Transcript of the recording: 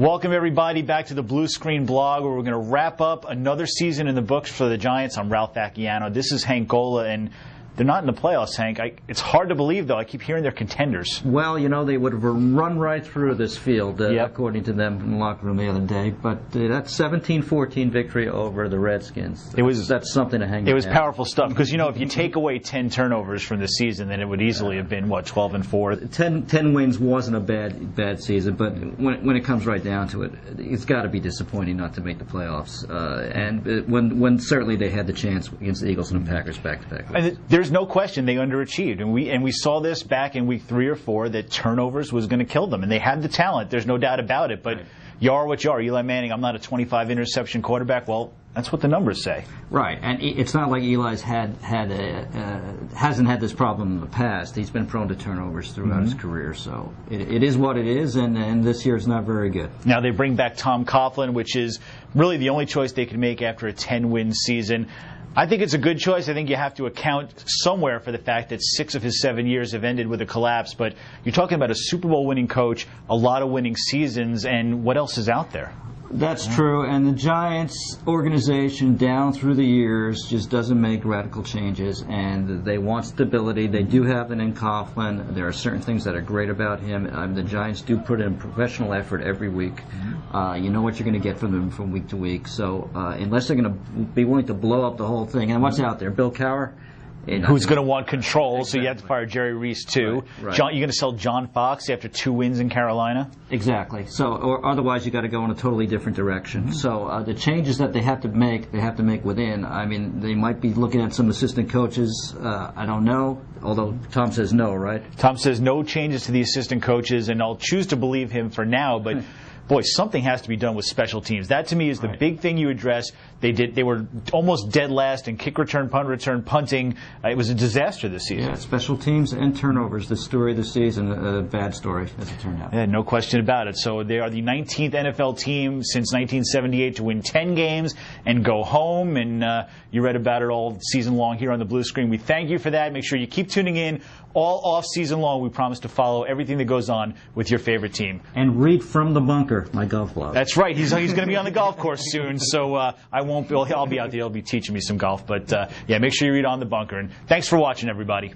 Welcome, everybody, back to the Blue Screen blog, where we're going to wrap up another season in the books for the Giants. I'm Ralph Vacchiano. This is Hank Gola, and they're not in the playoffs, Hank. It's hard to believe, though. I keep hearing they're contenders. Well, you know, they would have run right through this field, according to them in the locker room the other day. But that 17-14 victory over the Redskins, that's something to hang It was powerful stuff, because, you know, if you take away 10 turnovers from the season, then it would easily have been, what, 12-4? 10 wins wasn't a bad season, but when it comes right down to it, it's got to be disappointing not to make the playoffs. And when certainly they had the chance against the Eagles and the Packers back-to-back. There's no question they underachieved, and we saw this back in week 3 or 4 that turnovers was going to kill them, and they had the talent. There's no doubt about it. But right. You are what you are. Eli Manning, I'm not a 25 interception quarterback. Well, that's what the numbers say. Right, and it's not like Eli's hasn't had this problem in the past. He's been prone to turnovers throughout his career, so it is what it is, and this year is not very good. Now they bring back Tom Coughlin, which is really the only choice they can make after a 10-win season. I think it's a good choice. I think you have to account somewhere for the fact that 6 of his 7 years have ended with a collapse. But you're talking about a Super Bowl winning coach, a lot of winning seasons, and what else is out there? That's true, and the Giants organization down through the years just doesn't make radical changes, and they want stability. They do have it in Coughlin. There are certain things that are great about him. The Giants do put in professional effort every week. You know what you're going to get from them from week to week. So unless they're going to be willing to blow up the whole thing, and what's out there? Bill Cowher? Who's going to want control, so you have to fire Jerry Reese, too. Right. You're going to sell John Fox after 2 wins in Carolina? Exactly. So, or otherwise you got to go in a totally different direction. So the changes that they have to make within. I mean, they might be looking at some assistant coaches. I don't know, although Tom says no, right? Tom says no changes to the assistant coaches, and I'll choose to believe him for now, but... Boy, something has to be done with special teams. That, to me, is the big thing you address. They were almost dead last in kick return, punt return, punting. It was a disaster this season. Yeah, special teams and turnovers, the story of the season, a bad story, as it turned out. Yeah, no question about it. So they are the 19th NFL team since 1978 to win 10 games and go home. And you read about it all season long here on the Blue Screen. We thank you for that. Make sure you keep tuning in all off season long. We promise to follow everything that goes on with your favorite team. And read From the Bunker, my golf blog. That's right. He's going to be on the golf course soon, so I'll be out there. He'll be teaching me some golf. But yeah, make sure you read On the Bunker. And thanks for watching, everybody.